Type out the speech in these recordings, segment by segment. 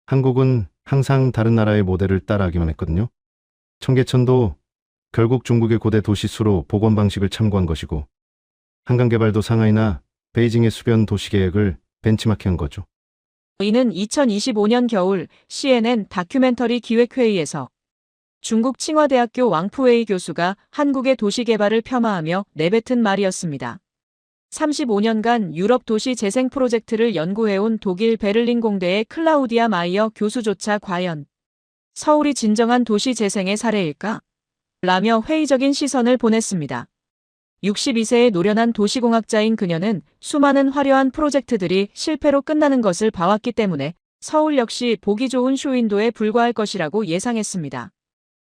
한국은 항상 다른 나라의 모델을 따라하기만 했거든요. 청계천도 결국 중국의 고대 도시 수로 복원 방식을 참고한 것이고, 한강개발도 상하이나 베이징의 수변 도시 계획을 벤치마킹한 거죠. 이는 2025년 겨울 CNN 다큐멘터리 기획회의에서 중국 칭화대학교 왕푸웨이 교수가 한국의 도시 개발을 폄하하며 내뱉은 말이었습니다. 35년간 유럽 도시 재생 프로젝트를 연구해온 독일 베를린 공대의 클라우디아 마이어 교수조차 과연 서울이 진정한 도시 재생의 사례일까? 라며 회의적인 시선을 보냈습니다. 62세의 노련한 도시공학자인 그녀는 수많은 화려한 프로젝트들이 실패로 끝나는 것을 봐왔기 때문에 서울 역시 보기 좋은 쇼윈도에 불과할 것이라고 예상했습니다.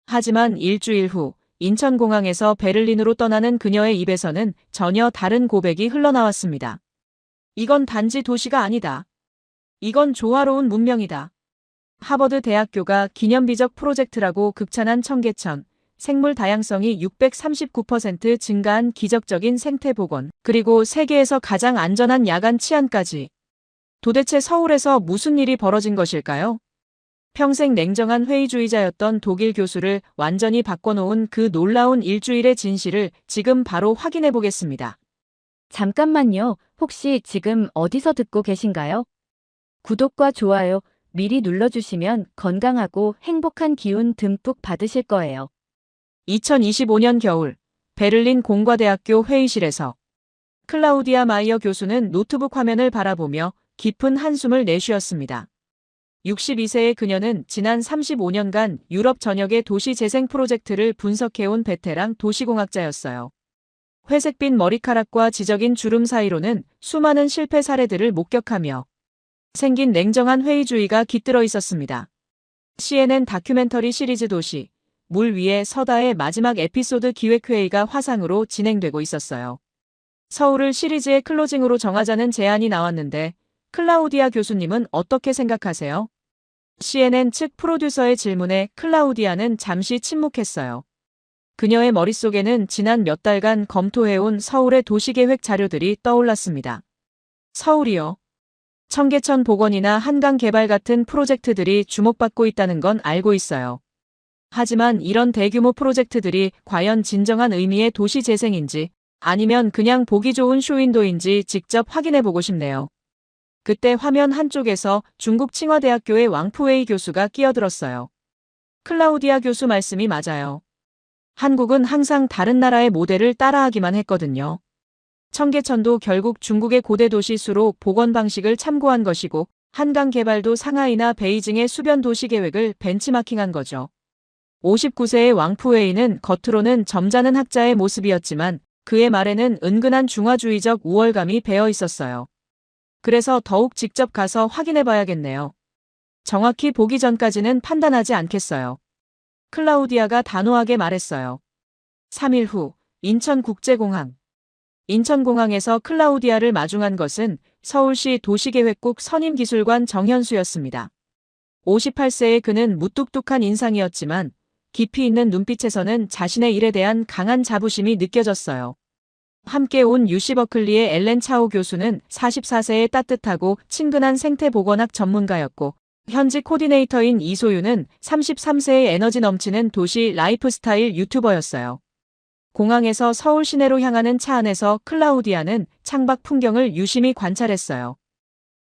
하지만 일주일 후 인천공항에서 베를린으로 떠나는 그녀의 입에서는 전혀 다른 고백이 흘러나왔습니다. 이건 단지 도시가 아니다. 이건 조화로운 문명이다. 하버드 대학교가 기념비적 프로젝트라고 극찬한 청계천, 생물 다양성이 639% 증가한 기적적인 생태 복원, 그리고 세계에서 가장 안전한 야간 치안까지. 도대체 서울에서 무슨 일이 벌어진 것일까요? 평생 냉정한 회의주의자였던 독일 교수를 완전히 바꿔놓은 그 놀라운 일주일의 진실을 지금 바로 확인해 보겠습니다. 잠깐만요. 혹시 지금 어디서 듣고 계신가요? 구독과 좋아요 미리 눌러주시면 건강하고 행복한 기운 듬뿍 받으실 거예요. 2025년 겨울 베를린 공과대학교 회의실에서 클라우디아 마이어 교수는 노트북 화면을 바라보며 깊은 한숨을 내쉬었습니다. 62세의 그녀는 지난 35년간 유럽 전역의 도시 재생 프로젝트를 분석해온 베테랑 도시공학자였어요. 회색빛 머리카락과 지적인 주름 사이로는 수많은 실패 사례들을 목격하며 생긴 냉정한 회의주의가 깃들어 있었습니다. CNN 다큐멘터리 시리즈 도시, 물 위에 서다의 마지막 에피소드 기획회의가 화상으로 진행되고 있었어요. 서울을 시리즈의 클로징으로 정하자는 제안이 나왔는데 클라우디아 교수님은 어떻게 생각하세요? CNN 측 프로듀서의 질문에 클라우디아는 잠시 침묵했어요. 그녀의 머릿속에는 지난 몇 달간 검토해온 서울의 도시계획 자료들이 떠올랐습니다. 서울이요. 청계천 복원이나 한강 개발 같은 프로젝트들이 주목받고 있다는 건 알고 있어요. 하지만 이런 대규모 프로젝트들이 과연 진정한 의미의 도시 재생인지 아니면 그냥 보기 좋은 쇼윈도인지 직접 확인해보고 싶네요. 그때 화면 한쪽에서 중국 칭화대학교의 왕푸웨이 교수가 끼어들었어요. 클라우디아 교수 말씀이 맞아요. 한국은 항상 다른 나라의 모델을 따라하기만 했거든요. 청계천도 결국 중국의 고대 도시 수로 복원 방식을 참고한 것이고 한강 개발도 상하이나 베이징의 수변 도시 계획을 벤치마킹한 거죠. 59세의 왕푸웨이는 겉으로는 점잖은 학자의 모습이었지만 그의 말에는 은근한 중화주의적 우월감이 배어 있었어요. 그래서 더욱 직접 가서 확인해 봐야겠네요. 정확히 보기 전까지는 판단하지 않겠어요. 클라우디아가 단호하게 말했어요. 3일 후 인천국제공항. 인천공항에서 클라우디아를 마중한 것은 서울시 도시계획국 선임기술관 정현수였습니다. 58세의 그는 무뚝뚝한 인상이었지만 깊이 있는 눈빛에서는 자신의 일에 대한 강한 자부심이 느껴졌어요. 함께 온 UC 버클리의 엘렌 차오 교수는 44세의 따뜻하고 친근한 생태보건학 전문가였고 현직 코디네이터인 이소유는 33세의 에너지 넘치는 도시 라이프스타일 유튜버였어요. 공항에서 서울 시내로 향하는 차 안에서 클라우디아는 창밖 풍경을 유심히 관찰했어요.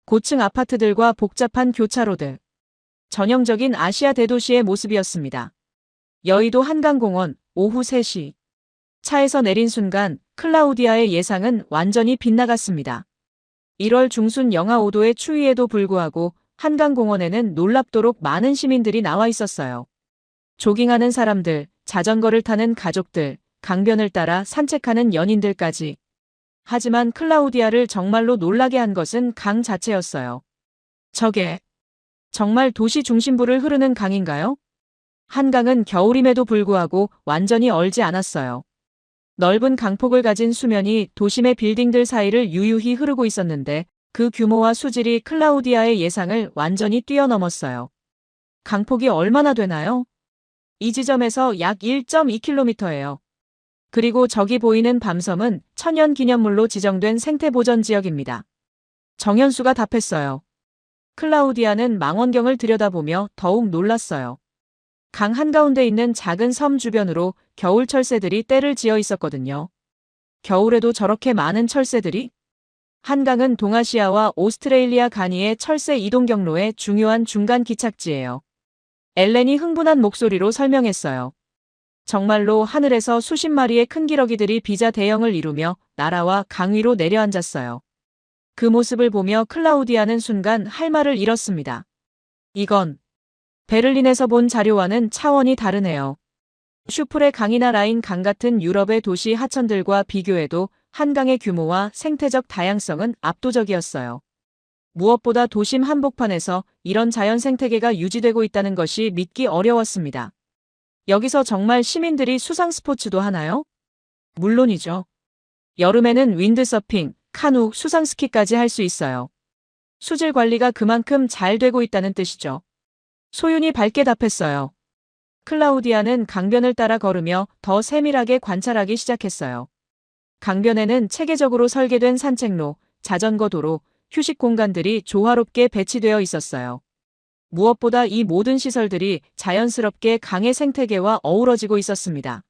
고층 아파트들과 복잡한 교차로들. 전형적인 아시아 대도시의 모습이었습니다. 여의도 한강공원, 오후 3시. 차에서 내린 순간 클라우디아의 예상은 완전히 빗나갔습니다. 1월 중순 영하 5도의 추위에도 불구하고 한강공원에는 놀랍도록 많은 시민들이 나와 있었어요. 조깅하는 사람들, 자전거를 타는 가족들, 강변을 따라 산책하는 연인들까지. 하지만 클라우디아를 정말로 놀라게 한 것은 강 자체였어요. 저게 정말 도시 중심부를 흐르는 강인가요? 한강은 겨울임에도 불구하고 완전히 얼지 않았어요. 넓은 강폭을 가진 수면이 도심의 빌딩들 사이를 유유히 흐르고 있었는데 그 규모와 수질이 클라우디아의 예상을 완전히 뛰어넘었어요. 강폭이 얼마나 되나요? 이 지점에서 약 1.2km예요. 그리고 저기 보이는 밤섬은 천연기념물로 지정된 생태보전지역입니다. 정현수가 답했어요. 클라우디아는 망원경을 들여다보며 더욱 놀랐어요. 강 한가운데 있는 작은 섬 주변으로 겨울 철새들이 떼를 지어 있었거든요. 겨울에도 저렇게 많은 철새들이? 한강은 동아시아와 오스트레일리아 간이의 철새 이동 경로의 중요한 중간 기착지예요. 엘렌이 흥분한 목소리로 설명했어요. 정말로 하늘에서 수십 마리의 큰 기러기들이 비자 대형을 이루며 나라와 강 위로 내려앉았어요. 그 모습을 보며 클라우디아는 순간 할 말을 잃었습니다. 이건 베를린에서 본 자료와는 차원이 다르네요. 슈프레 강이나 라인 강 같은 유럽의 도시 하천들과 비교해도 한강의 규모와 생태적 다양성은 압도적이었어요. 무엇보다 도심 한복판에서 이런 자연 생태계가 유지되고 있다는 것이 믿기 어려웠습니다. 여기서 정말 시민들이 수상 스포츠도 하나요? 물론이죠. 여름에는 윈드서핑, 카누, 수상스키까지 할 수 있어요. 수질 관리가 그만큼 잘 되고 있다는 뜻이죠. 소윤이 밝게 답했어요. 클라우디아는 강변을 따라 걸으며 더 세밀하게 관찰하기 시작했어요. 강변에는 체계적으로 설계된 산책로, 자전거 도로, 휴식 공간들이 조화롭게 배치되어 있었어요. 무엇보다 이 모든 시설들이 자연스럽게 강의 생태계와 어우러지고 있었습니다.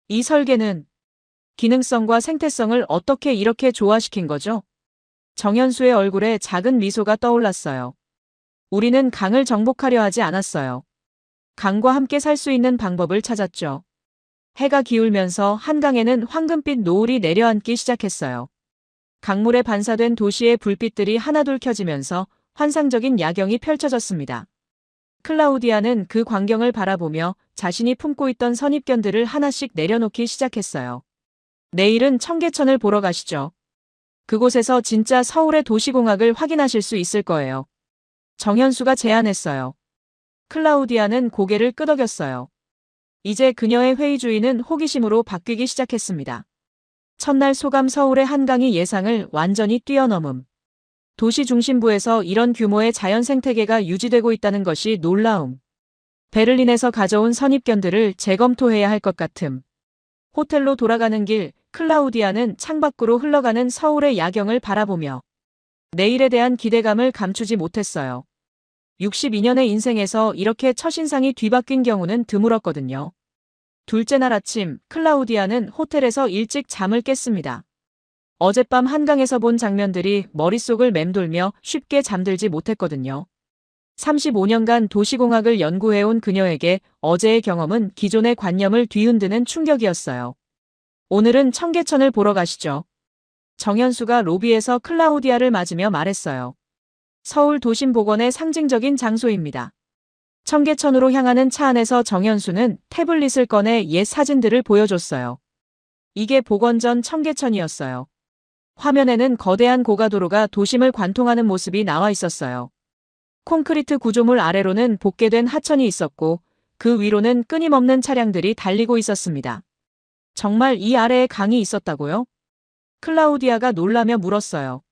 이 설계는 기능성과 생태성을 어떻게 이렇게 조화시킨 거죠? 정현수의 얼굴에 작은 미소가 떠올랐어요. 우리는 강을 정복하려 하지 않았어요. 강과 함께 살 수 있는 방법을 찾았죠. 해가 기울면서 한강에는 황금빛 노을이 내려앉기 시작했어요. 강물에 반사된 도시의 불빛들이 하나둘 켜지면서 환상적인 야경이 펼쳐졌습니다. 클라우디아는 그 광경을 바라보며 자신이 품고 있던 선입견들을 하나씩 내려놓기 시작했어요. 내일은 청계천을 보러 가시죠. 그곳에서 진짜 서울의 도시공학을 확인하실 수 있을 거예요. 정현수가 제안했어요. 클라우디아는 고개를 끄덕였어요. 이제 그녀의 회의주의는 호기심으로 바뀌기 시작했습니다. 첫날 소감 서울의 한강이 예상을 완전히 뛰어넘음. 도시 중심부에서 이런 규모의 자연 생태계가 유지되고 있다는 것이 놀라움. 베를린에서 가져온 선입견들을 재검토해야 할 것 같음. 호텔로 돌아가는 길, 클라우디아는 창밖으로 흘러가는 서울의 야경을 바라보며 내일에 대한 기대감을 감추지 못했어요. 62년의 인생에서 이렇게 첫인상이 뒤바뀐 경우는 드물었거든요. 둘째 날 아침, 클라우디아는 호텔에서 일찍 잠을 깼습니다. 어젯밤 한강에서 본 장면들이 머릿속을 맴돌며 쉽게 잠들지 못했거든요. 35년간 도시공학을 연구해온 그녀에게 어제의 경험은 기존의 관념을 뒤흔드는 충격이었어요. 오늘은 청계천을 보러 가시죠. 정현수가 로비에서 클라우디아를 맞으며 말했어요. 서울 도심복원의 상징적인 장소입니다. 청계천으로 향하는 차 안에서 정현수는 태블릿을 꺼내 옛 사진들을 보여줬어요. 이게 복원 전 청계천이었어요. 화면에는 거대한 고가도로가 도심을 관통하는 모습이 나와 있었어요. 콘크리트 구조물 아래로는 복개된 하천이 있었고 그 위로는 끊임없는 차량들이 달리고 있었습니다. 정말 이 아래에 강이 있었다고요? 클라우디아가 놀라며 물었어요.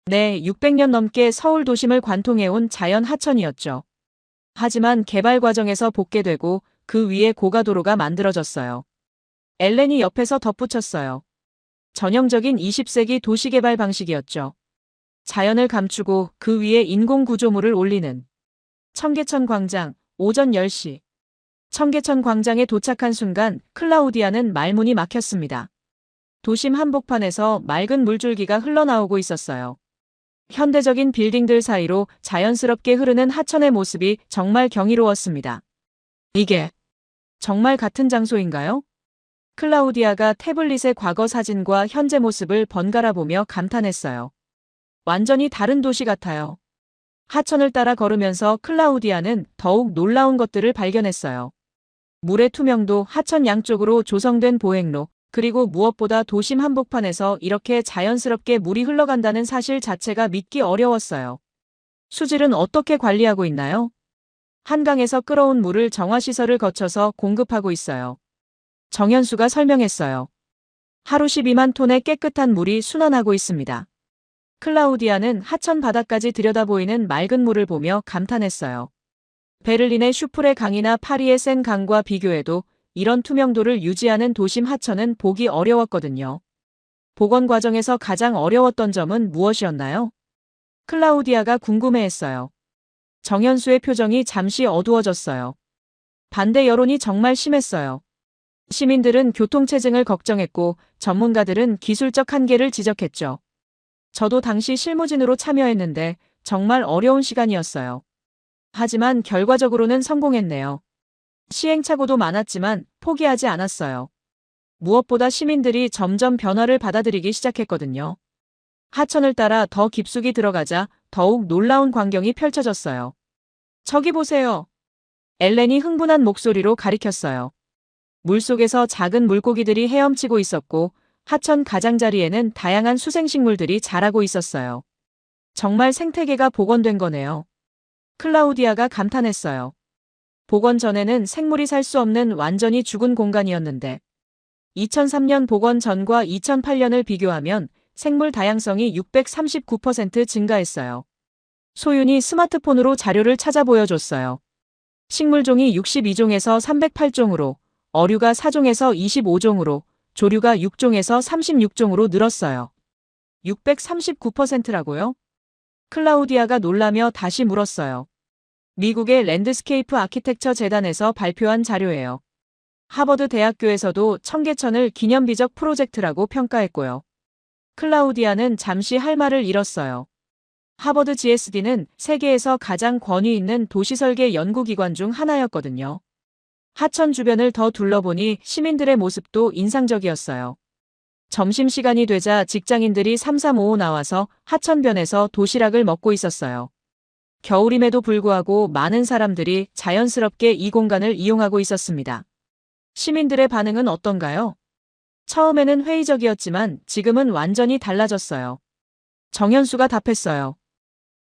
네, 600년 넘게 서울 도심을 관통해온 자연 하천이었죠. 하지만 개발 과정에서 복개되고 그 위에 고가도로가 만들어졌어요. 엘렌이 옆에서 덧붙였어요. 전형적인 20세기 도시개발 방식이었죠. 자연을 감추고 그 위에 인공 구조물을 올리는. 청계천 광장, 오전 10시. 청계천 광장에 도착한 순간 클라우디아는 말문이 막혔습니다. 도심 한복판에서 맑은 물줄기가 흘러나오고 있었어요. 현대적인 빌딩들 사이로 자연스럽게 흐르는 하천의 모습이 정말 경이로웠습니다. 이게 정말 같은 장소인가요? 클라우디아가 태블릿의 과거 사진과 현재 모습을 번갈아 보며 감탄했어요. 완전히 다른 도시 같아요. 하천을 따라 걸으면서 클라우디아는 더욱 놀라운 것들을 발견했어요. 물의 투명도, 하천 양쪽으로 조성된 보행로, 그리고 무엇보다 도심 한복판에서 이렇게 자연스럽게 물이 흘러간다는 사실 자체가 믿기 어려웠어요. 수질은 어떻게 관리하고 있나요? 한강에서 끌어온 물을 정화시설을 거쳐서 공급하고 있어요. 정현수가 설명했어요. 하루 12만 톤의 깨끗한 물이 순환하고 있습니다. 클라우디아는 하천 바닥까지 들여다보이는 맑은 물을 보며 감탄했어요. 베를린의 슈프레 강이나 파리의 센 강과 비교해도 이런 투명도를 유지하는 도심 하천은 보기 어려웠거든요. 복원 과정에서 가장 어려웠던 점은 무엇이었나요? 클라우디아가 궁금해했어요. 정현수의 표정이 잠시 어두워졌어요. 반대 여론이 정말 심했어요. 시민들은 교통체증을 걱정했고 전문가들은 기술적 한계를 지적했죠. 저도 당시 실무진으로 참여했는데 정말 어려운 시간이었어요. 하지만 결과적으로는 성공했네요. 시행착오도 많았지만 포기하지 않았어요. 무엇보다 시민들이 점점 변화를 받아들이기 시작했거든요. 하천을 따라 더 깊숙이 들어가자 더욱 놀라운 광경이 펼쳐졌어요. 저기 보세요. 엘렌이 흥분한 목소리로 가리켰어요. 물속에서 작은 물고기들이 헤엄치고 있었고 하천 가장자리에는 다양한 수생식물들이 자라고 있었어요. 정말 생태계가 복원된 거네요. 클라우디아가 감탄했어요. 복원 전에는 생물이 살 수 없는 완전히 죽은 공간이었는데 2003년 복원 전과 2008년을 비교하면 생물 다양성이 639% 증가했어요. 소윤이 스마트폰으로 자료를 찾아 보여줬어요. 식물종이 62종에서 308종으로, 어류가 4종에서 25종으로, 조류가 6종에서 36종으로 늘었어요. 639%라고요? 클라우디아가 놀라며 다시 물었어요. 미국의 랜드스케이프 아키텍처 재단에서 발표한 자료예요. 하버드 대학교에서도 청계천을 기념비적 프로젝트라고 평가했고요. 클라우디아는 잠시 할 말을 잃었어요. 하버드 GSD는 세계에서 가장 권위 있는 도시설계 연구기관 중 하나였거든요. 하천 주변을 더 둘러보니 시민들의 모습도 인상적이었어요. 점심시간이 되자 직장인들이 삼삼오오 나와서 하천변에서 도시락을 먹고 있었어요. 겨울임에도 불구하고 많은 사람들이 자연스럽게 이 공간을 이용하고 있었습니다. 시민들의 반응은 어떤가요? 처음에는 회의적이었지만 지금은 완전히 달라졌어요. 정현수가 답했어요.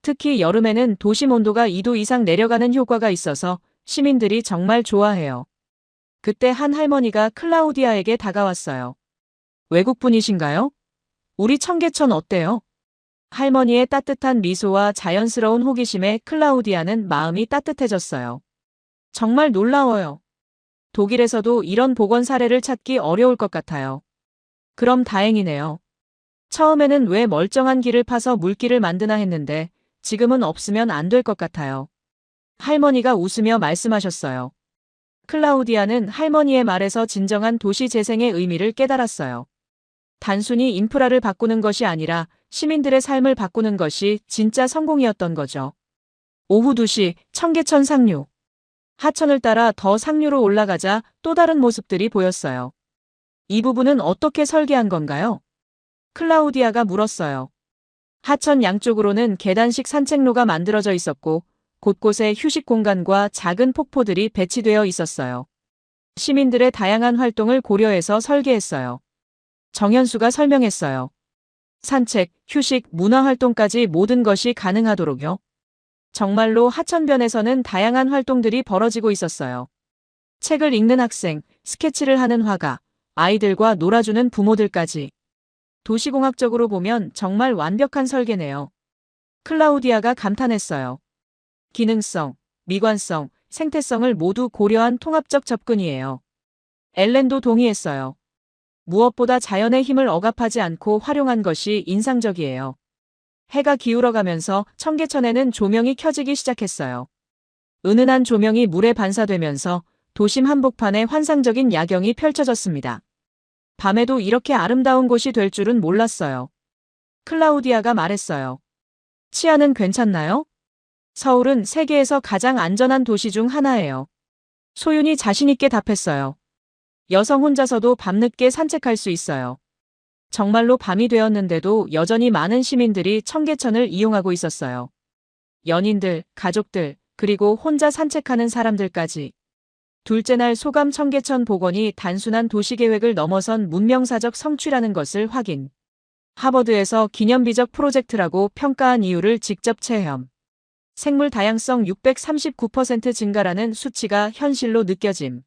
특히 여름에는 도심 온도가 2도 이상 내려가는 효과가 있어서 시민들이 정말 좋아해요. 그때 한 할머니가 클라우디아에게 다가왔어요. 외국분이신가요? 우리 청계천 어때요? 할머니의 따뜻한 미소와 자연스러운 호기심에 클라우디아는 마음이 따뜻해졌어요. 정말 놀라워요. 독일에서도 이런 복원 사례를 찾기 어려울 것 같아요. 그럼 다행이네요. 처음에는 왜 멀쩡한 길을 파서 물길을 만드나 했는데 지금은 없으면 안 될 것 같아요. 할머니가 웃으며 말씀하셨어요. 클라우디아는 할머니의 말에서 진정한 도시 재생의 의미를 깨달았어요. 단순히 인프라를 바꾸는 것이 아니라 시민들의 삶을 바꾸는 것이 진짜 성공이었던 거죠. 오후 2시 청계천 상류. 하천을 따라 더 상류로 올라가자 또 다른 모습들이 보였어요. 이 부분은 어떻게 설계한 건가요? 클라우디아가 물었어요. 하천 양쪽으로는 계단식 산책로가 만들어져 있었고 곳곳에 휴식 공간과 작은 폭포들이 배치되어 있었어요. 시민들의 다양한 활동을 고려해서 설계했어요. 정현수가 설명했어요. 산책, 휴식, 문화활동까지 모든 것이 가능하도록요. 정말로 하천변에서는 다양한 활동들이 벌어지고 있었어요. 책을 읽는 학생, 스케치를 하는 화가, 아이들과 놀아주는 부모들까지. 도시공학적으로 보면 정말 완벽한 설계네요. 클라우디아가 감탄했어요. 기능성, 미관성, 생태성을 모두 고려한 통합적 접근이에요. 엘렌도 동의했어요. 무엇보다 자연의 힘을 억압하지 않고 활용한 것이 인상적이에요. 해가 기울어가면서 청계천에는 조명이 켜지기 시작했어요. 은은한 조명이 물에 반사되면서 도심 한복판에 환상적인 야경이 펼쳐졌습니다. 밤에도 이렇게 아름다운 곳이 될 줄은 몰랐어요. 클라우디아가 말했어요. 치안은 괜찮나요? 서울은 세계에서 가장 안전한 도시 중 하나예요. 소윤이 자신있게 답했어요. 여성 혼자서도 밤늦게 산책할 수 있어요. 정말로 밤이 되었는데도 여전히 많은 시민들이 청계천을 이용하고 있었어요. 연인들, 가족들, 그리고 혼자 산책하는 사람들까지. 둘째 날 소감 청계천 복원이 단순한 도시계획을 넘어선 문명사적 성취라는 것을 확인. 하버드에서 기념비적 프로젝트라고 평가한 이유를 직접 체험. 생물 다양성 639% 증가라는 수치가 현실로 느껴짐.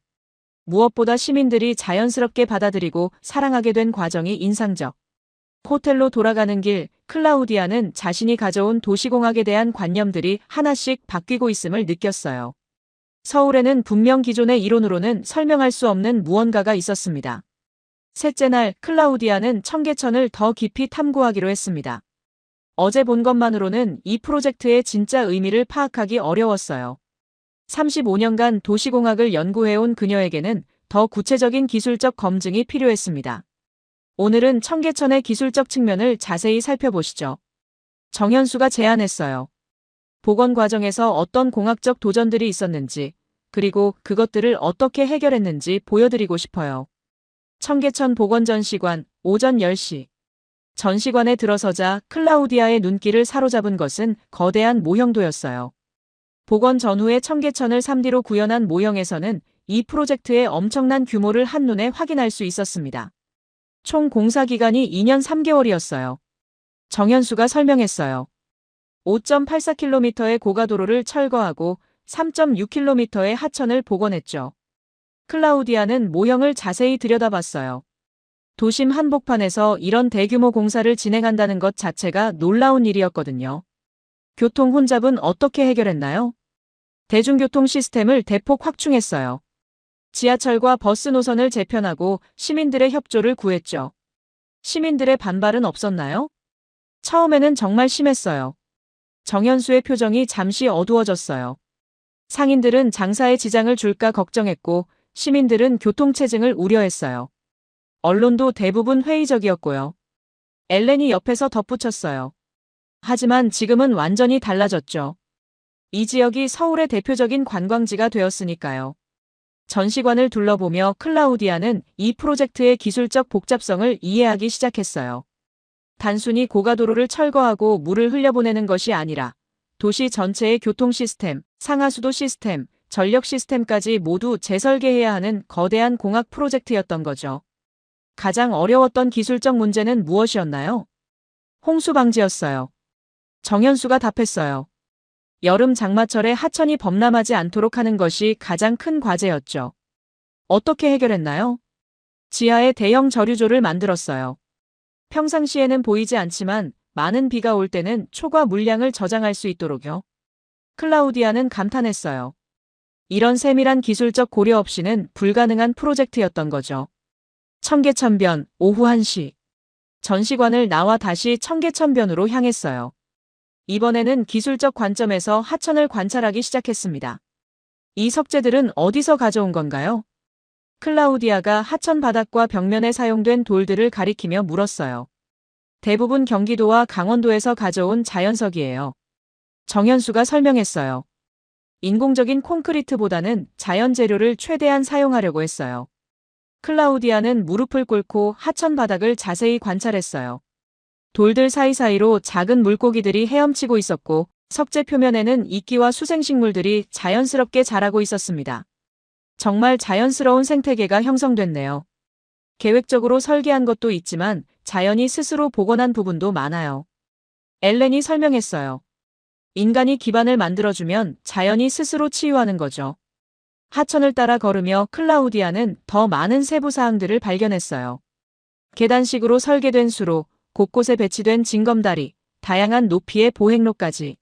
무엇보다 시민들이 자연스럽게 받아들이고 사랑하게 된 과정이 인상적. 호텔로 돌아가는 길, 클라우디아는 자신이 가져온 도시공학에 대한 관념들이 하나씩 바뀌고 있음을 느꼈어요. 서울에는 분명 기존의 이론으로는 설명할 수 없는 무언가가 있었습니다. 셋째 날 클라우디아는 청계천을 더 깊이 탐구하기로 했습니다. 어제 본 것만으로는 이 프로젝트의 진짜 의미를 파악하기 어려웠어요. 35년간 도시공학을 연구해온 그녀에게는 더 구체적인 기술적 검증이 필요했습니다. 오늘은 청계천의 기술적 측면을 자세히 살펴보시죠. 정현수가 제안했어요. 복원 과정에서 어떤 공학적 도전들이 있었는지, 그리고 그것들을 어떻게 해결했는지 보여드리고 싶어요. 청계천 복원 전시관, 오전 10시. 전시관에 들어서자 클라우디아의 눈길을 사로잡은 것은 거대한 모형도였어요. 복원 전후의 청계천을 3D로 구현한 모형에서는 이 프로젝트의 엄청난 규모를 한눈에 확인할 수 있었습니다. 총 공사 기간이 2년 3개월이었어요. 정현수가 설명했어요. 5.84km의 고가도로를 철거하고 3.6km의 하천을 복원했죠. 클라우디아는 모형을 자세히 들여다봤어요. 도심 한복판에서 이런 대규모 공사를 진행한다는 것 자체가 놀라운 일이었거든요. 교통 혼잡은 어떻게 해결했나요? 대중교통 시스템을 대폭 확충했어요. 지하철과 버스 노선을 재편하고 시민들의 협조를 구했죠. 시민들의 반발은 없었나요? 처음에는 정말 심했어요. 정현수의 표정이 잠시 어두워졌어요. 상인들은 장사에 지장을 줄까 걱정했고 시민들은 교통체증을 우려했어요. 언론도 대부분 회의적이었고요. 엘렌이 옆에서 덧붙였어요. 하지만 지금은 완전히 달라졌죠. 이 지역이 서울의 대표적인 관광지가 되었으니까요. 전시관을 둘러보며 클라우디아는 이 프로젝트의 기술적 복잡성을 이해하기 시작했어요. 단순히 고가도로를 철거하고 물을 흘려보내는 것이 아니라 도시 전체의 교통 시스템, 상하수도 시스템, 전력 시스템까지 모두 재설계해야 하는 거대한 공학 프로젝트였던 거죠. 가장 어려웠던 기술적 문제는 무엇이었나요? 홍수 방지였어요. 정현수가 답했어요. 여름 장마철에 하천이 범람하지 않도록 하는 것이 가장 큰 과제였죠. 어떻게 해결했나요? 지하에 대형 저류조를 만들었어요. 평상시에는 보이지 않지만 많은 비가 올 때는 초과 물량을 저장할 수 있도록요. 클라우디아는 감탄했어요. 이런 세밀한 기술적 고려 없이는 불가능한 프로젝트였던 거죠. 청계천변, 오후 1시. 전시관을 나와 다시 청계천변으로 향했어요. 이번에는 기술적 관점에서 하천을 관찰하기 시작했습니다. 이 석재들은 어디서 가져온 건가요? 클라우디아가 하천 바닥과 벽면에 사용된 돌들을 가리키며 물었어요. 대부분 경기도와 강원도에서 가져온 자연석이에요. 정현수가 설명했어요. 인공적인 콘크리트보다는 자연 재료를 최대한 사용하려고 했어요. 클라우디아는 무릎을 꿇고 하천 바닥을 자세히 관찰했어요. 돌들 사이사이로 작은 물고기들이 헤엄치고 있었고 석재 표면에는 이끼와 수생식물들이 자연스럽게 자라고 있었습니다. 정말 자연스러운 생태계가 형성됐네요. 계획적으로 설계한 것도 있지만 자연이 스스로 복원한 부분도 많아요. 엘렌이 설명했어요. 인간이 기반을 만들어주면 자연이 스스로 치유하는 거죠. 하천을 따라 걸으며 클라우디아는 더 많은 세부 사항들을 발견했어요. 계단식으로 설계된 수로, 곳곳에 배치된 징검다리, 다양한 높이의 보행로까지.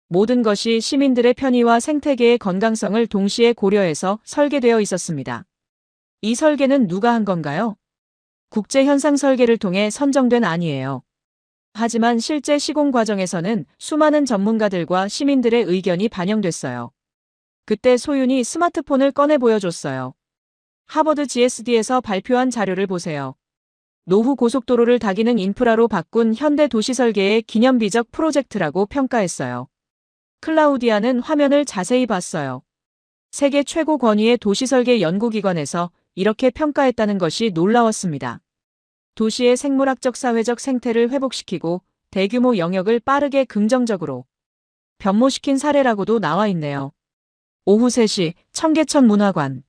모든 것이 시민들의 편의와 생태계의 건강성을 동시에 고려해서 설계되어 있었습니다. 이 설계는 누가 한 건가요? 국제현상 설계를 통해 선정된 안이에요. 하지만 실제 시공 과정에서는 수많은 전문가들과 시민들의 의견이 반영됐어요. 그때 소윤이 스마트폰을 꺼내 보여줬어요. 하버드 GSD에서 발표한 자료를 보세요. 노후 고속도로를 다기능 인프라로 바꾼 현대 도시 설계의 기념비적 프로젝트라고 평가했어요. 클라우디아는 화면을 자세히 봤어요. 세계 최고 권위의 도시설계 연구기관에서 이렇게 평가했다는 것이 놀라웠습니다. 도시의 생물학적 사회적 생태를 회복시키고 대규모 영역을 빠르게 긍정적으로 변모시킨 사례라고도 나와 있네요. 오후 3시 청계천 문화관.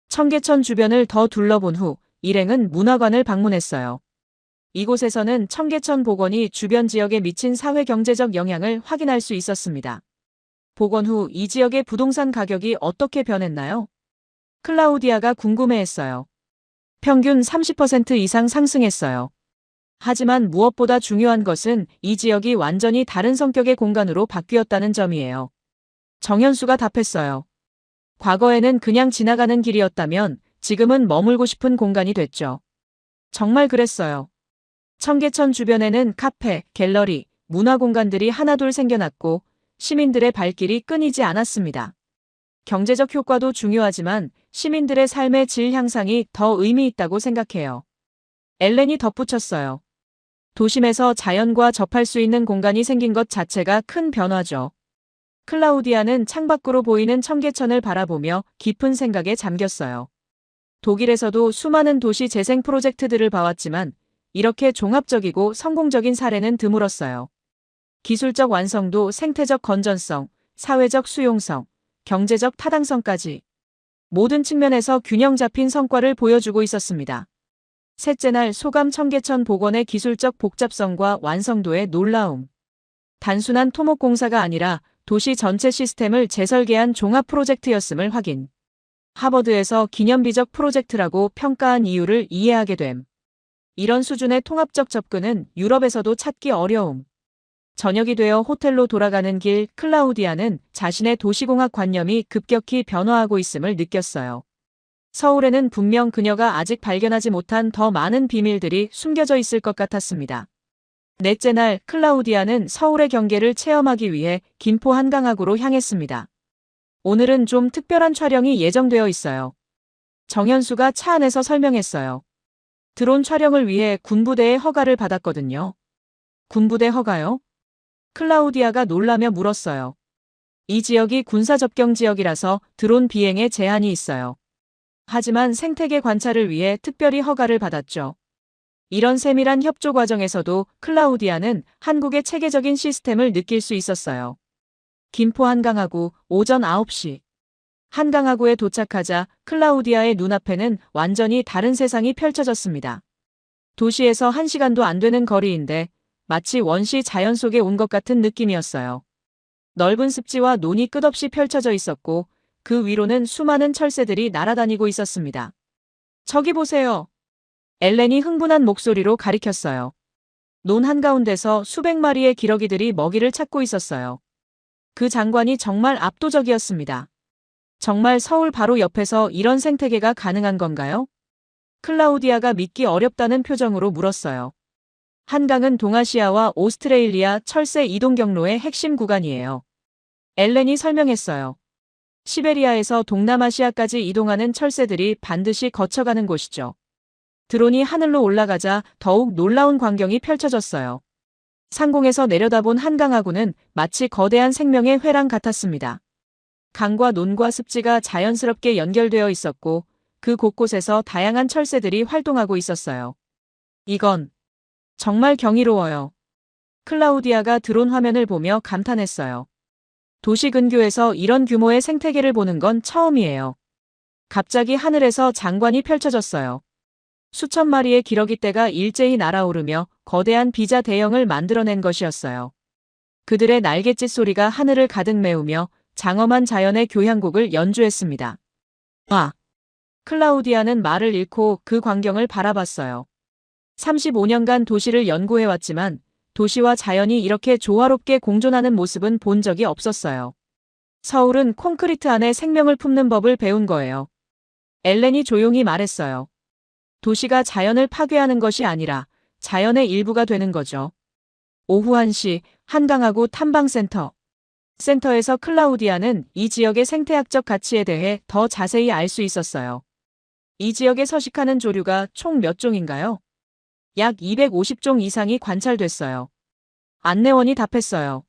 청계천 주변을 더 둘러본 후 일행은 문화관을 방문했어요. 이곳에서는 청계천 복원이 주변 지역에 미친 사회-경제적 영향을 확인할 수 있었습니다. 복원 후 이 지역의 부동산 가격이 어떻게 변했나요? 클라우디아가 궁금해했어요. 평균 30% 이상 상승했어요. 하지만 무엇보다 중요한 것은 이 지역이 완전히 다른 성격의 공간으로 바뀌었다는 점이에요. 정현수가 답했어요. 과거에는 그냥 지나가는 길이었다면 지금은 머물고 싶은 공간이 됐죠. 정말 그랬어요. 청계천 주변에는 카페, 갤러리, 문화공간들이 하나둘 생겨났고 시민들의 발길이 끊이지 않았습니다. 경제적 효과도 중요하지만 시민들의 삶의 질 향상이 더 의미 있다고 생각해요. 엘렌이 덧붙였어요. 도심에서 자연과 접할 수 있는 공간이 생긴 것 자체가 큰 변화죠. 클라우디아는 창밖으로 보이는 청계천을 바라보며 깊은 생각에 잠겼어요. 독일에서도 수많은 도시 재생 프로젝트들을 봐왔지만 이렇게 종합적이고 성공적인 사례는 드물었어요. 기술적 완성도, 생태적 건전성, 사회적 수용성, 경제적 타당성까지 모든 측면에서 균형 잡힌 성과를 보여주고 있었습니다. 셋째 날 소감 청계천 복원의 기술적 복잡성과 완성도의 놀라움. 단순한 토목 공사가 아니라 도시 전체 시스템을 재설계한 종합 프로젝트였음을 확인. 하버드에서 기념비적 프로젝트라고 평가한 이유를 이해하게 됨. 이런 수준의 통합적 접근은 유럽에서도 찾기 어려움. 저녁이 되어 호텔로 돌아가는 길 클라우디아는 자신의 도시공학 관념이 급격히 변화하고 있음을 느꼈어요. 서울에는 분명 그녀가 아직 발견하지 못한 더 많은 비밀들이 숨겨져 있을 것 같았습니다. 넷째 날 클라우디아는 서울의 경계를 체험하기 위해 김포 한강학으로 향했습니다. 오늘은 좀 특별한 촬영이 예정되어 있어요. 정현수가 차 안에서 설명했어요. 드론 촬영을 위해 군부대의 허가를 받았거든요. 군부대 허가요? 클라우디아가 놀라며 물었어요. 이 지역이 군사 접경 지역이라서 드론 비행에 제한이 있어요. 하지만 생태계 관찰을 위해 특별히 허가를 받았죠. 이런 세밀한 협조 과정에서도 클라우디아는 한국의 체계적인 시스템을 느낄 수 있었어요. 김포 한강하구 오전 9시. 한강하구에 도착하자 클라우디아의 눈앞에는 완전히 다른 세상이 펼쳐졌습니다. 도시에서 1시간도 안 되는 거리인데 마치 원시 자연 속에 온 것 같은 느낌이었어요. 넓은 습지와 논이 끝없이 펼쳐져 있었고 그 위로는 수많은 철새들이 날아다니고 있었습니다. 저기 보세요. 엘렌이 흥분한 목소리로 가리켰어요. 논 한가운데서 수백 마리의 기러기들이 먹이를 찾고 있었어요. 그 장관이 정말 압도적이었습니다. 정말 서울 바로 옆에서 이런 생태계가 가능한 건가요? 클라우디아가 믿기 어렵다는 표정으로 물었어요. 한강은 동아시아와 오스트레일리아 철새 이동 경로의 핵심 구간이에요. 엘렌이 설명했어요. 시베리아에서 동남아시아까지 이동하는 철새들이 반드시 거쳐가는 곳이죠. 드론이 하늘로 올라가자 더욱 놀라운 광경이 펼쳐졌어요. 상공에서 내려다본 한강하구는 마치 거대한 생명의 회랑 같았습니다. 강과 논과 습지가 자연스럽게 연결되어 있었고 그 곳곳에서 다양한 철새들이 활동하고 있었어요. 이건 정말 경이로워요. 클라우디아가 드론 화면을 보며 감탄했어요. 도시 근교에서 이런 규모의 생태계를 보는 건 처음이에요. 갑자기 하늘에서 장관이 펼쳐졌어요. 수천 마리의 기러기떼가 일제히 날아오르며 거대한 비자 대형을 만들어낸 것이었어요. 그들의 날갯짓 소리가 하늘을 가득 메우며 장엄한 자연의 교향곡을 연주했습니다. 와! 클라우디아는 말을 잃고 그 광경을 바라봤어요. 35년간 도시를 연구해왔지만 도시와 자연이 이렇게 조화롭게 공존하는 모습은 본 적이 없었어요. 서울은 콘크리트 안에 생명을 품는 법을 배운 거예요. 엘렌이 조용히 말했어요. 도시가 자연을 파괴하는 것이 아니라 자연의 일부가 되는 거죠. 오후 1시 한강하구 탐방센터. 센터에서 클라우디아는 이 지역의 생태학적 가치에 대해 더 자세히 알 수 있었어요. 이 지역에 서식하는 조류가 총 몇 종인가요? 약 250종 이상이 관찰됐어요. 안내원이 답했어요.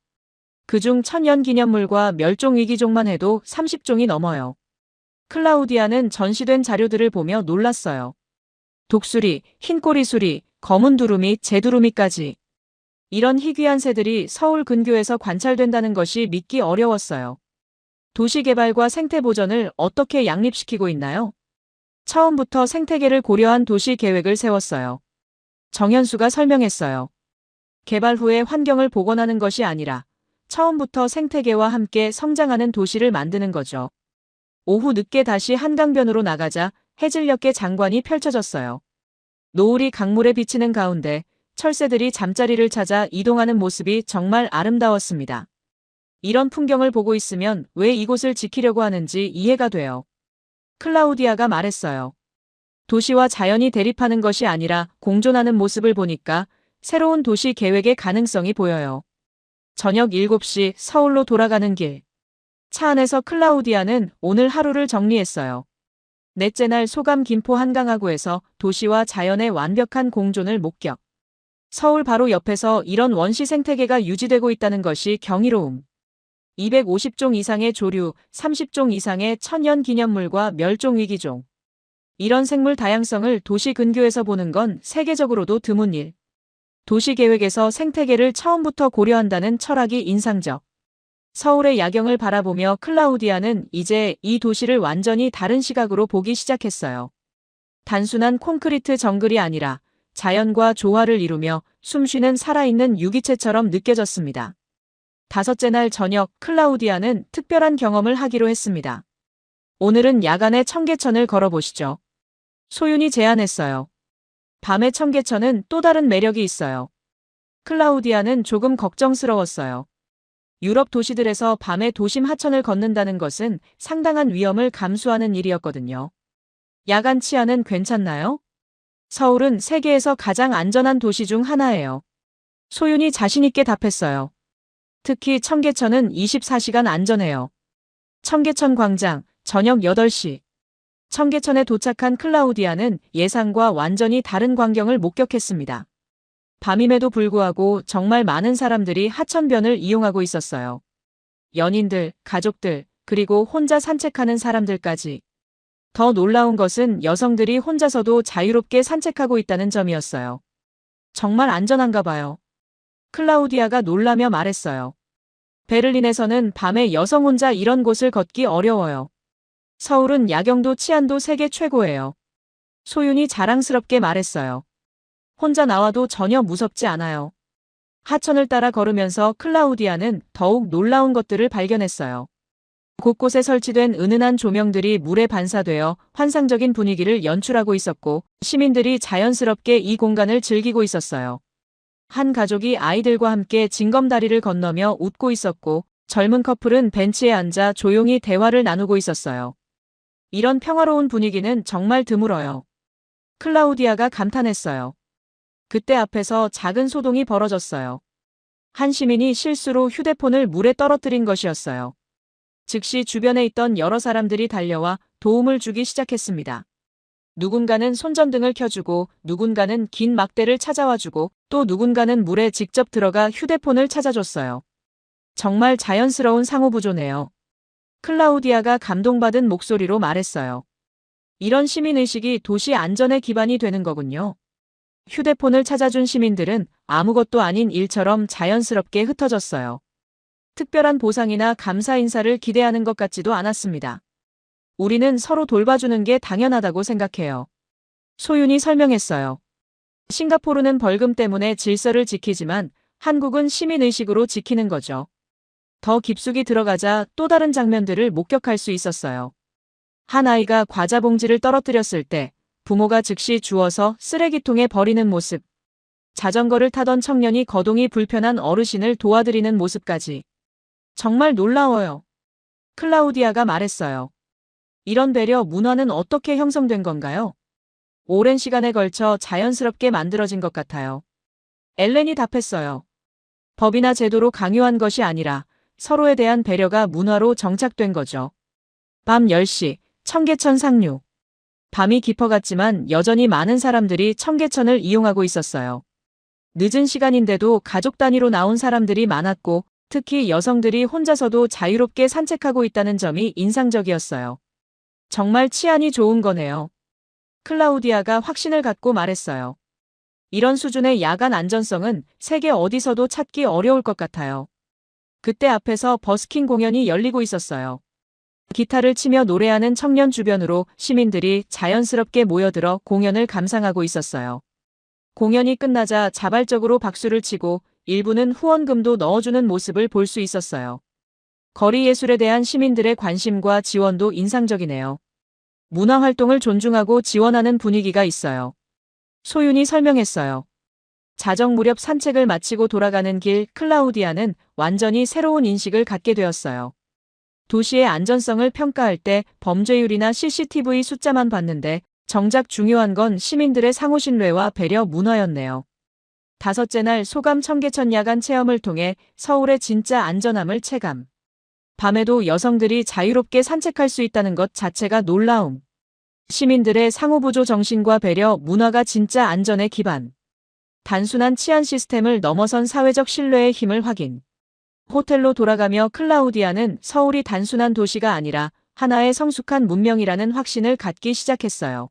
그중 천연기념물과 멸종위기종만 해도 30종이 넘어요. 클라우디아는 전시된 자료들을 보며 놀랐어요. 독수리, 흰꼬리수리, 검은 두루미, 재두루미까지. 이런 희귀한 새들이 서울 근교에서 관찰된다는 것이 믿기 어려웠어요. 도시개발과 생태보전을 어떻게 양립시키고 있나요? 처음부터 생태계를 고려한 도시 계획을 세웠어요. 정현수가 설명했어요. 개발 후에 환경을 복원하는 것이 아니라 처음부터 생태계와 함께 성장하는 도시를 만드는 거죠. 오후 늦게 다시 한강변으로 나가자 해질녘의 장관이 펼쳐졌어요. 노을이 강물에 비치는 가운데 철새들이 잠자리를 찾아 이동하는 모습이 정말 아름다웠습니다. 이런 풍경을 보고 있으면 왜 이곳을 지키려고 하는지 이해가 돼요. 클라우디아가 말했어요. 도시와 자연이 대립하는 것이 아니라 공존하는 모습을 보니까 새로운 도시 계획의 가능성이 보여요. 저녁 7시 서울로 돌아가는 길. 차 안에서 클라우디아는 오늘 하루를 정리했어요. 넷째 날 소감 김포 한강하구에서 도시와 자연의 완벽한 공존을 목격. 서울 바로 옆에서 이런 원시 생태계가 유지되고 있다는 것이 경이로움. 250종 이상의 조류, 30종 이상의 천연 기념물과 멸종 위기종. 이런 생물 다양성을 도시 근교에서 보는 건 세계적으로도 드문 일. 도시 계획에서 생태계를 처음부터 고려한다는 철학이 인상적. 서울의 야경을 바라보며 클라우디아는 이제 이 도시를 완전히 다른 시각으로 보기 시작했어요. 단순한 콘크리트 정글이 아니라 자연과 조화를 이루며 숨쉬는 살아있는 유기체처럼 느껴졌습니다. 다섯째 날 저녁 클라우디아는 특별한 경험을 하기로 했습니다. 오늘은 야간에 청계천을 걸어보시죠. 소윤이 제안했어요. 밤의 청계천은 또 다른 매력이 있어요. 클라우디아는 조금 걱정스러웠어요. 유럽 도시들에서 밤에 도심 하천을 걷는다는 것은 상당한 위험을 감수하는 일이었거든요. 야간 치안은 괜찮나요? 서울은 세계에서 가장 안전한 도시 중 하나예요. 소윤이 자신있게 답했어요. 특히 청계천은 24시간 안전해요. 청계천 광장, 저녁 8시. 청계천에 도착한 클라우디아는 예상과 완전히 다른 광경을 목격했습니다. 밤임에도 불구하고 정말 많은 사람들이 하천변을 이용하고 있었어요. 연인들, 가족들, 그리고 혼자 산책하는 사람들까지. 더 놀라운 것은 여성들이 혼자서도 자유롭게 산책하고 있다는 점이었어요. 정말 안전한가 봐요. 클라우디아가 놀라며 말했어요. 베를린에서는 밤에 여성 혼자 이런 곳을 걷기 어려워요. 서울은 야경도 치안도 세계 최고예요. 소윤이 자랑스럽게 말했어요. 혼자 나와도 전혀 무섭지 않아요. 하천을 따라 걸으면서 클라우디아는 더욱 놀라운 것들을 발견했어요. 곳곳에 설치된 은은한 조명들이 물에 반사되어 환상적인 분위기를 연출하고 있었고 시민들이 자연스럽게 이 공간을 즐기고 있었어요. 한 가족이 아이들과 함께 징검다리를 건너며 웃고 있었고 젊은 커플은 벤치에 앉아 조용히 대화를 나누고 있었어요. 이런 평화로운 분위기는 정말 드물어요. 클라우디아가 감탄했어요. 그때 앞에서 작은 소동이 벌어졌어요. 한 시민이 실수로 휴대폰을 물에 떨어뜨린 것이었어요. 즉시 주변에 있던 여러 사람들이 달려와 도움을 주기 시작했습니다. 누군가는 손전등을 켜주고 누군가는 긴 막대를 찾아와주고 또 누군가는 물에 직접 들어가 휴대폰을 찾아줬어요. 정말 자연스러운 상호부조네요. 클라우디아가 감동받은 목소리로 말했어요. 이런 시민의식이 도시 안전의 기반이 되는 거군요. 휴대폰을 찾아준 시민들은 아무것도 아닌 일처럼 자연스럽게 흩어졌어요. 특별한 보상이나 감사 인사를 기대하는 것 같지도 않았습니다. 우리는 서로 돌봐주는 게 당연하다고 생각해요. 소윤이 설명했어요. 싱가포르는 벌금 때문에 질서를 지키지만 한국은 시민의식으로 지키는 거죠. 더 깊숙이 들어가자 또 다른 장면들을 목격할 수 있었어요. 한 아이가 과자 봉지를 떨어뜨렸을 때 부모가 즉시 주워서 쓰레기통에 버리는 모습. 자전거를 타던 청년이 거동이 불편한 어르신을 도와드리는 모습까지. 정말 놀라워요. 클라우디아가 말했어요. 이런 배려 문화는 어떻게 형성된 건가요? 오랜 시간에 걸쳐 자연스럽게 만들어진 것 같아요. 엘렌이 답했어요. 법이나 제도로 강요한 것이 아니라 서로에 대한 배려가 문화로 정착된 거죠. 밤 10시, 청계천 상류. 밤이 깊어갔지만 여전히 많은 사람들이 청계천을 이용하고 있었어요. 늦은 시간인데도 가족 단위로 나온 사람들이 많았고 특히 여성들이 혼자서도 자유롭게 산책하고 있다는 점이 인상적이었어요. 정말 치안이 좋은 거네요. 클라우디아가 확신을 갖고 말했어요. 이런 수준의 야간 안전성은 세계 어디서도 찾기 어려울 것 같아요. 그때 앞에서 버스킹 공연이 열리고 있었어요. 기타를 치며 노래하는 청년 주변으로 시민들이 자연스럽게 모여들어 공연을 감상하고 있었어요. 공연이 끝나자 자발적으로 박수를 치고 일부는 후원금도 넣어주는 모습을 볼 수 있었어요. 거리 예술에 대한 시민들의 관심과 지원도 인상적이네요. 문화 활동을 존중하고 지원하는 분위기가 있어요. 소윤이 설명했어요. 자정 무렵 산책을 마치고 돌아가는 길 클라우디아는 완전히 새로운 인식을 갖게 되었어요. 도시의 안전성을 평가할 때 범죄율이나 CCTV 숫자만 봤는데 정작 중요한 건 시민들의 상호 신뢰와 배려 문화였네요. 다섯째 날 소감 청계천 야간 체험을 통해 서울의 진짜 안전함을 체감. 밤에도 여성들이 자유롭게 산책할 수 있다는 것 자체가 놀라움. 시민들의 상호보조 정신과 배려, 문화가 진짜 안전의 기반. 단순한 치안 시스템을 넘어선 사회적 신뢰의 힘을 확인. 호텔로 돌아가며 클라우디아는 서울이 단순한 도시가 아니라 하나의 성숙한 문명이라는 확신을 갖기 시작했어요.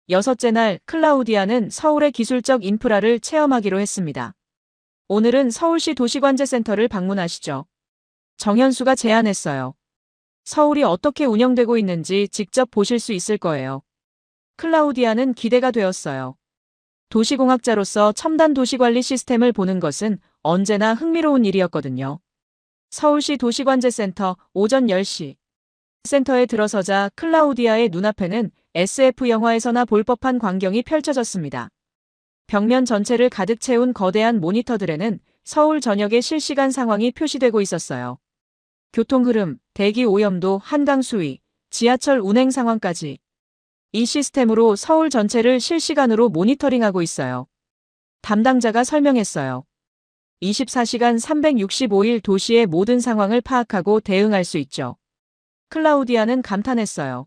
여섯째 날 클라우디아는 서울의 기술적 인프라를 체험하기로 했습니다. 오늘은 서울시 도시관제센터를 방문하시죠. 정현수가 제안했어요. 서울이 어떻게 운영되고 있는지 직접 보실 수 있을 거예요. 클라우디아는 기대가 되었어요. 도시공학자로서 첨단 도시관리 시스템을 보는 것은 언제나 흥미로운 일이었거든요. 서울시 도시관제센터 오전 10시. 센터에 들어서자 클라우디아의 눈앞에는 SF 영화에서나 볼 법한 광경이 펼쳐졌습니다. 벽면 전체를 가득 채운 거대한 모니터들에는 서울 전역의 실시간 상황이 표시되고 있었어요. 교통 흐름, 대기 오염도, 한강 수위, 지하철 운행 상황까지. 이 시스템으로 서울 전체를 실시간으로 모니터링하고 있어요. 담당자가 설명했어요. 24시간 365일 도시의 모든 상황을 파악하고 대응할 수 있죠. 클라우디아는 감탄했어요.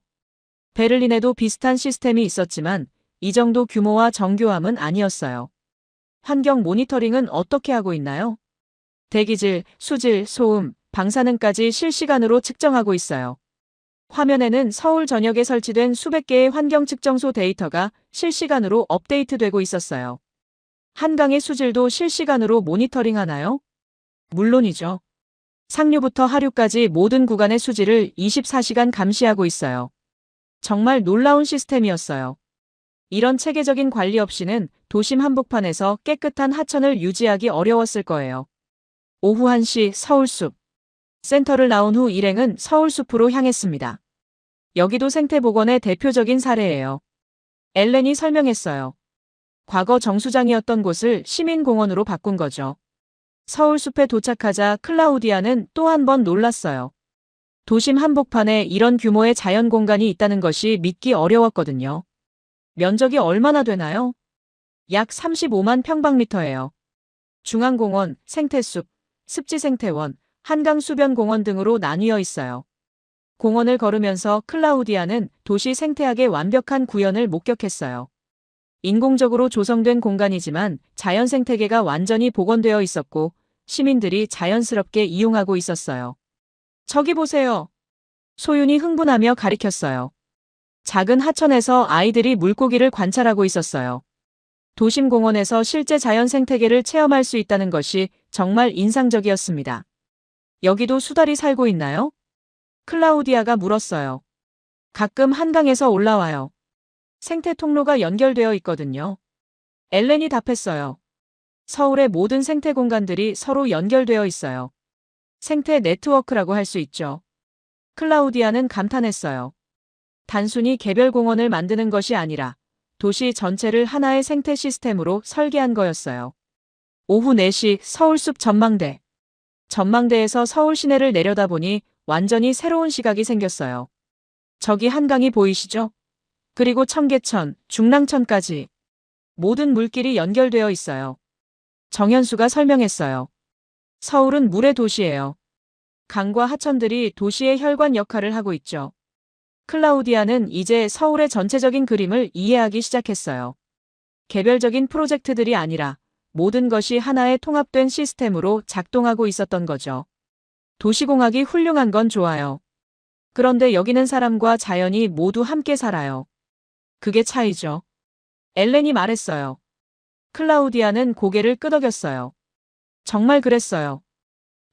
베를린에도 비슷한 시스템이 있었지만 이 정도 규모와 정교함은 아니었어요. 환경 모니터링은 어떻게 하고 있나요? 대기질, 수질, 소음, 방사능까지 실시간으로 측정하고 있어요. 화면에는 서울 전역에 설치된 수백 개의 환경 측정소 데이터가 실시간으로 업데이트되고 있었어요. 한강의 수질도 실시간으로 모니터링하나요? 물론이죠. 상류부터 하류까지 모든 구간의 수질을 24시간 감시하고 있어요. 정말 놀라운 시스템이었어요. 이런 체계적인 관리 없이는 도심 한복판에서 깨끗한 하천을 유지하기 어려웠을 거예요. 오후 1시 서울숲. 센터를 나온 후 일행은 서울숲으로 향했습니다. 여기도 생태복원의 대표적인 사례예요. 엘렌이 설명했어요. 과거 정수장이었던 곳을 시민공원으로 바꾼 거죠. 서울숲에 도착하자 클라우디아는 또 한 번 놀랐어요. 도심 한복판에 이런 규모의 자연 공간이 있다는 것이 믿기 어려웠거든요. 면적이 얼마나 되나요? 약 35만 평방미터예요. 중앙공원, 생태숲, 습지생태원, 한강수변공원 등으로 나뉘어 있어요. 공원을 걸으면서 클라우디아는 도시 생태학의 완벽한 구현을 목격했어요. 인공적으로 조성된 공간이지만 자연 생태계가 완전히 복원되어 있었고 시민들이 자연스럽게 이용하고 있었어요. 저기 보세요. 소윤이 흥분하며 가리켰어요. 작은 하천에서 아이들이 물고기를 관찰하고 있었어요. 도심공원에서 실제 자연 생태계를 체험할 수 있다는 것이 정말 인상적이었습니다. 여기도 수달이 살고 있나요? 클라우디아가 물었어요. 가끔 한강에서 올라와요. 생태 통로가 연결되어 있거든요. 엘렌이 답했어요. 서울의 모든 생태 공간들이 서로 연결되어 있어요. 생태 네트워크라고 할 수 있죠. 클라우디아는 감탄했어요. 단순히 개별 공원을 만드는 것이 아니라 도시 전체를 하나의 생태 시스템으로 설계한 거였어요. 오후 4시 서울숲 전망대. 전망대에서 서울 시내를 내려다보니 완전히 새로운 시각이 생겼어요. 저기 한강이 보이시죠? 그리고 청계천, 중랑천까지. 모든 물길이 연결되어 있어요. 정현수가 설명했어요. 서울은 물의 도시예요. 강과 하천들이 도시의 혈관 역할을 하고 있죠. 클라우디아는 이제 서울의 전체적인 그림을 이해하기 시작했어요. 개별적인 프로젝트들이 아니라 모든 것이 하나의 통합된 시스템으로 작동하고 있었던 거죠. 도시공학이 훌륭한 건 좋아요. 그런데 여기는 사람과 자연이 모두 함께 살아요. 그게 차이죠. 엘렌이 말했어요. 클라우디아는 고개를 끄덕였어요. 정말 그랬어요.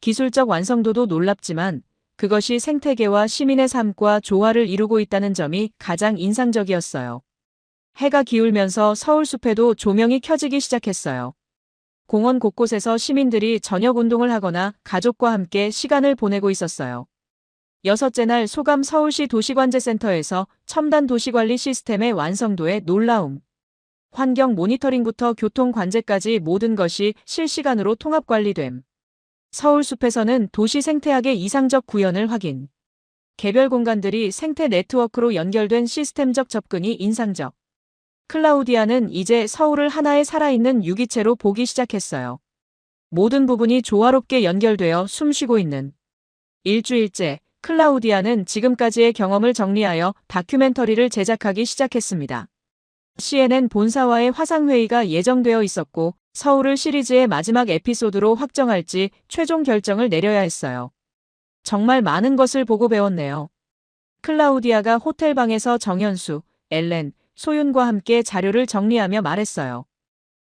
기술적 완성도도 놀랍지만 그것이 생태계와 시민의 삶과 조화를 이루고 있다는 점이 가장 인상적이었어요. 해가 기울면서 서울숲에도 조명이 켜지기 시작했어요. 공원 곳곳에서 시민들이 저녁 운동을 하거나 가족과 함께 시간을 보내고 있었어요. 여섯째 날 소감 서울시 도시관제센터에서 첨단 도시관리 시스템의 완성도에 놀라움. 환경 모니터링부터 교통 관제까지 모든 것이 실시간으로 통합 관리됨. 서울숲에서는 도시 생태학의 이상적 구현을 확인. 개별 공간들이 생태 네트워크로 연결된 시스템적 접근이 인상적. 클라우디아는 이제 서울을 하나의 살아있는 유기체로 보기 시작했어요. 모든 부분이 조화롭게 연결되어 숨쉬고 있는. 일주일째, 클라우디아는 지금까지의 경험을 정리하여 다큐멘터리를 제작하기 시작했습니다. CNN 본사와의 화상회의가 예정되어 있었고, 서울을 시리즈의 마지막 에피소드로 확정할지 최종 결정을 내려야 했어요. 정말 많은 것을 보고 배웠네요. 클라우디아가 호텔방에서 정현수, 엘렌, 소윤과 함께 자료를 정리하며 말했어요.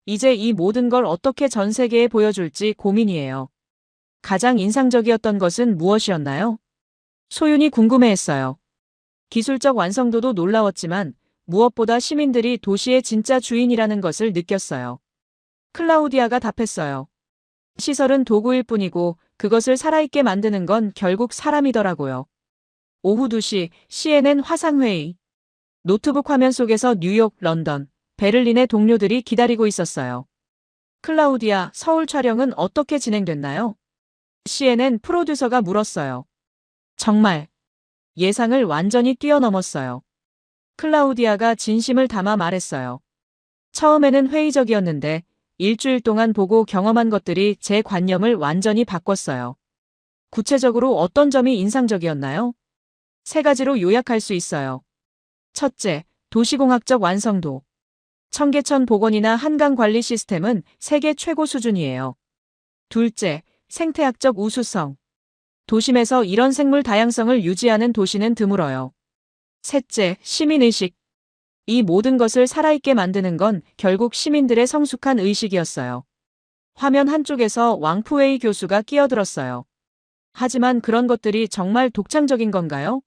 이제 이 모든 걸 어떻게 전 세계에 보여줄지 고민이에요. 가장 인상적이었던 것은 무엇이었나요? 소윤이 궁금해했어요. 기술적 완성도도 놀라웠지만 무엇보다 시민들이 도시의 진짜 주인이라는 것을 느꼈어요. 클라우디아가 답했어요. 시설은 도구일 뿐이고 그것을 살아있게 만드는 건 결국 사람이더라고요. 오후 2시 CNN 화상회의. 노트북 화면 속에서 뉴욕, 런던, 베를린의 동료들이 기다리고 있었어요. 클라우디아, 서울 촬영은 어떻게 진행됐나요? CNN 프로듀서가 물었어요. 정말 예상을 완전히 뛰어넘었어요. 클라우디아가 진심을 담아 말했어요. 처음에는 회의적이었는데 일주일 동안 보고 경험한 것들이 제 관념을 완전히 바꿨어요. 구체적으로 어떤 점이 인상적이었나요? 3가지로 요약할 수 있어요. 첫째, 도시공학적 완성도. 청계천 복원이나 한강 관리 시스템은 세계 최고 수준이에요. 둘째, 생태학적 우수성. 도심에서 이런 생물 다양성을 유지하는 도시는 드물어요. 셋째, 시민의식. 이 모든 것을 살아있게 만드는 건 결국 시민들의 성숙한 의식이었어요. 화면 한쪽에서 왕푸웨이 교수가 끼어들었어요. 하지만 그런 것들이 정말 독창적인 건가요?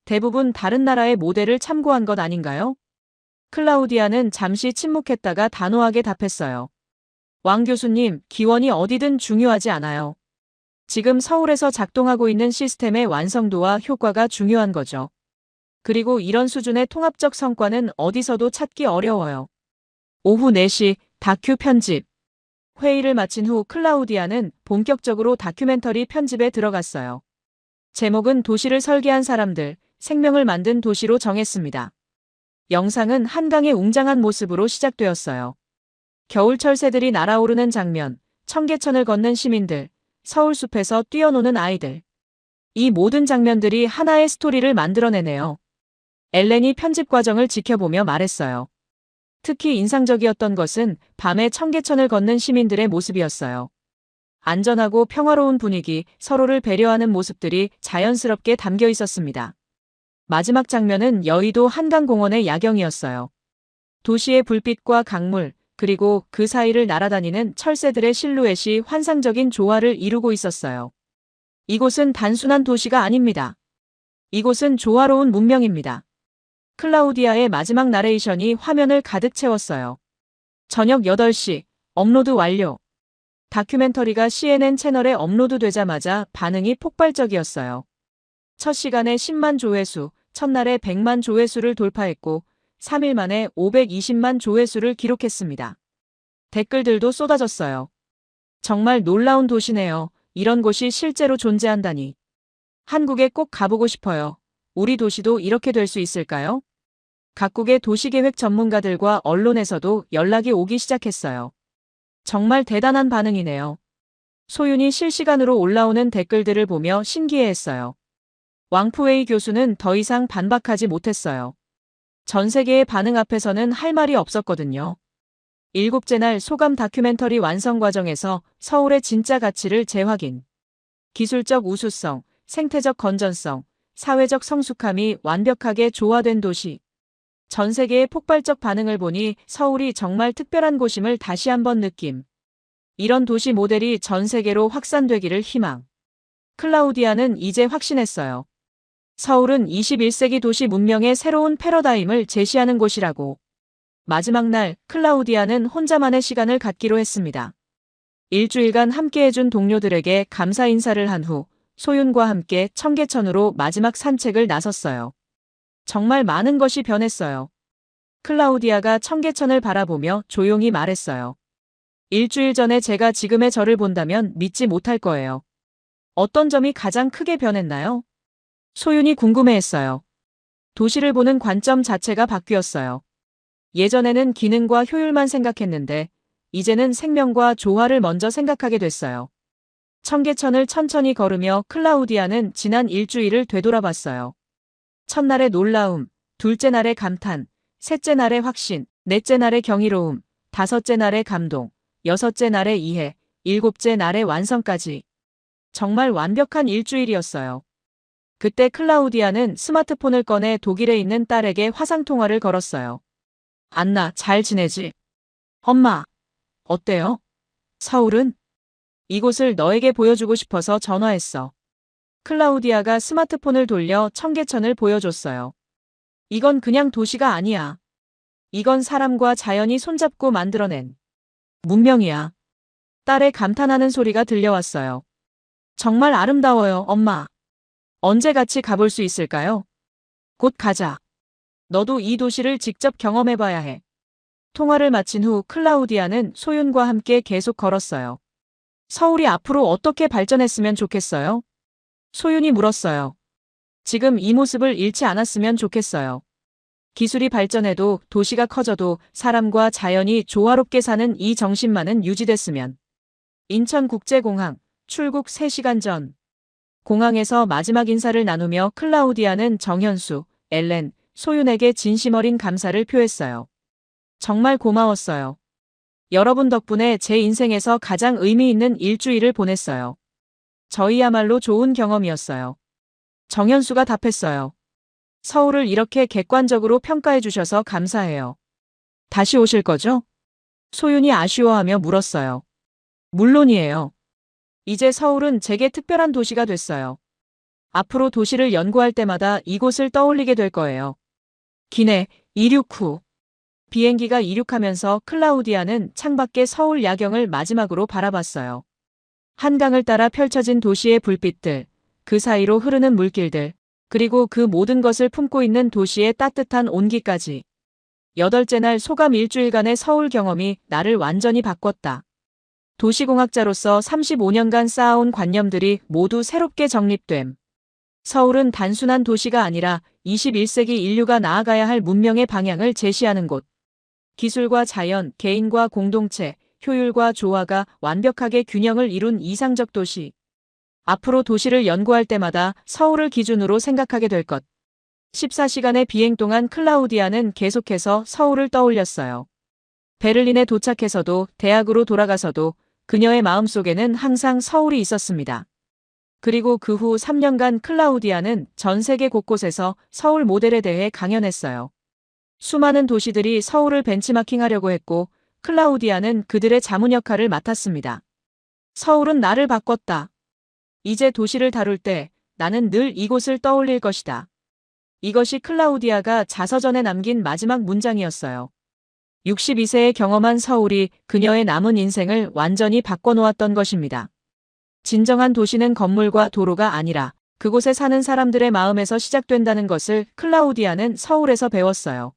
대부분 다른 나라의 모델을 참고한 것 아닌가요? 클라우디아는 잠시 침묵했다가 단호하게 답했어요. 왕 교수님, 기원이 어디든 중요하지 않아요. 지금 서울에서 작동하고 있는 시스템의 완성도와 효과가 중요한 거죠. 그리고 이런 수준의 통합적 성과는 어디서도 찾기 어려워요. 오후 4시 다큐 편집. 회의를 마친 후 클라우디아는 본격적으로 다큐멘터리 편집에 들어갔어요. 제목은 도시를 설계한 사람들, 생명을 만든 도시로 정했습니다. 영상은 한강의 웅장한 모습으로 시작되었어요. 겨울철 새들이 날아오르는 장면, 청계천을 걷는 시민들, 서울숲에서 뛰어노는 아이들. 이 모든 장면들이 하나의 스토리를 만들어내네요. 엘렌이 편집 과정을 지켜보며 말했어요. 특히 인상적이었던 것은 밤에 청계천을 걷는 시민들의 모습이었어요. 안전하고 평화로운 분위기, 서로를 배려하는 모습들이 자연스럽게 담겨 있었습니다. 마지막 장면은 여의도 한강공원의 야경이었어요. 도시의 불빛과 강물, 그리고 그 사이를 날아다니는 철새들의 실루엣이 환상적인 조화를 이루고 있었어요. 이곳은 단순한 도시가 아닙니다. 이곳은 조화로운 문명입니다. 클라우디아의 마지막 나레이션이 화면을 가득 채웠어요. 저녁 8시, 업로드 완료. 다큐멘터리가 CNN 채널에 업로드되자마자 반응이 폭발적이었어요. 첫 시간에 10만 조회수, 첫날에 100만 조회수를 돌파했고 3일 만에 520만 조회수를 기록했습니다. 댓글들도 쏟아졌어요. 정말 놀라운 도시네요. 이런 곳이 실제로 존재한다니. 한국에 꼭 가보고 싶어요. 우리 도시도 이렇게 될 수 있을까요? 각국의 도시계획 전문가들과 언론에서도 연락이 오기 시작했어요. 정말 대단한 반응이네요. 소윤이 실시간으로 올라오는 댓글들을 보며 신기해했어요. 왕푸웨이 교수는 더 이상 반박하지 못했어요. 전 세계의 반응 앞에서는 할 말이 없었거든요. 7째 날 소감 다큐멘터리 완성 과정에서 서울의 진짜 가치를 재확인. 기술적 우수성, 생태적 건전성, 사회적 성숙함이 완벽하게 조화된 도시. 전 세계의 폭발적 반응을 보니 서울이 정말 특별한 곳임을 다시 한번 느낌. 이런 도시 모델이 전 세계로 확산되기를 희망. 클라우디아는 이제 확신했어요. 서울은 21세기 도시 문명의 새로운 패러다임을 제시하는 곳이라고. 마지막 날 클라우디아는 혼자만의 시간을 갖기로 했습니다. 일주일간 함께해준 동료들에게 감사 인사를 한 후 소윤과 함께 청계천으로 마지막 산책을 나섰어요. 정말 많은 것이 변했어요. 클라우디아가 청계천을 바라보며 조용히 말했어요. 일주일 전에 제가 지금의 저를 본다면 믿지 못할 거예요. 어떤 점이 가장 크게 변했나요? 소윤이 궁금해했어요. 도시를 보는 관점 자체가 바뀌었어요. 예전에는 기능과 효율만 생각했는데 이제는 생명과 조화를 먼저 생각하게 됐어요. 청계천을 천천히 걸으며 클라우디아는 지난 일주일을 되돌아봤어요. 첫날의 놀라움, 둘째 날의 감탄, 셋째 날의 확신, 넷째 날의 경이로움, 다섯째 날의 감동, 여섯째 날의 이해, 일곱째 날의 완성까지. 정말 완벽한 일주일이었어요. 그때 클라우디아는 스마트폰을 꺼내 독일에 있는 딸에게 화상통화를 걸었어요. 안나, 잘 지내지? 엄마, 어때요? 서울은? 이곳을 너에게 보여주고 싶어서 전화했어. 클라우디아가 스마트폰을 돌려 청계천을 보여줬어요. 이건 그냥 도시가 아니야. 이건 사람과 자연이 손잡고 만들어낸 문명이야. 딸의 감탄하는 소리가 들려왔어요. 정말 아름다워요, 엄마. 언제 같이 가볼 수 있을까요? 곧 가자. 너도 이 도시를 직접 경험해봐야 해. 통화를 마친 후 클라우디아는 소윤과 함께 계속 걸었어요. 서울이 앞으로 어떻게 발전했으면 좋겠어요? 소윤이 물었어요. 지금 이 모습을 잃지 않았으면 좋겠어요. 기술이 발전해도 도시가 커져도 사람과 자연이 조화롭게 사는 이 정신만은 유지됐으면. 인천국제공항, 출국 3시간 전. 공항에서 마지막 인사를 나누며 클라우디아는 정현수, 엘렌, 소윤에게 진심 어린 감사를 표했어요. 정말 고마웠어요. 여러분 덕분에 제 인생에서 가장 의미 있는 일주일을 보냈어요. 저희야말로 좋은 경험이었어요. 정현수가 답했어요. 서울을 이렇게 객관적으로 평가해 주셔서 감사해요. 다시 오실 거죠? 소윤이 아쉬워하며 물었어요. 물론이에요. 이제 서울은 제게 특별한 도시가 됐어요. 앞으로 도시를 연구할 때마다 이곳을 떠올리게 될 거예요. 기내, 이륙 후. 비행기가 이륙하면서 클라우디아는 창밖의 서울 야경을 마지막으로 바라봤어요. 한강을 따라 펼쳐진 도시의 불빛들, 그 사이로 흐르는 물길들, 그리고 그 모든 것을 품고 있는 도시의 따뜻한 온기까지. 8째 날 소감 일주일간의 서울 경험이 나를 완전히 바꿨다. 도시공학자로서 35년간 쌓아온 관념들이 모두 새롭게 정립됨. 서울은 단순한 도시가 아니라 21세기 인류가 나아가야 할 문명의 방향을 제시하는 곳. 기술과 자연, 개인과 공동체, 효율과 조화가 완벽하게 균형을 이룬 이상적 도시. 앞으로 도시를 연구할 때마다 서울을 기준으로 생각하게 될 것. 14시간의 비행 동안 클라우디아는 계속해서 서울을 떠올렸어요. 베를린에 도착해서도 대학으로 돌아가서도 그녀의 마음속에는 항상 서울이 있었습니다. 그리고 그 후 3년간 클라우디아는 전 세계 곳곳에서 서울 모델에 대해 강연했어요. 수많은 도시들이 서울을 벤치마킹하려고 했고 클라우디아는 그들의 자문 역할을 맡았습니다. 서울은 나를 바꿨다. 이제 도시를 다룰 때 나는 늘 이곳을 떠올릴 것이다. 이것이 클라우디아가 자서전에 남긴 마지막 문장이었어요. 62세에 경험한 서울이 그녀의 남은 인생을 완전히 바꿔놓았던 것입니다. 진정한 도시는 건물과 도로가 아니라 그곳에 사는 사람들의 마음에서 시작된다는 것을 클라우디아는 서울에서 배웠어요.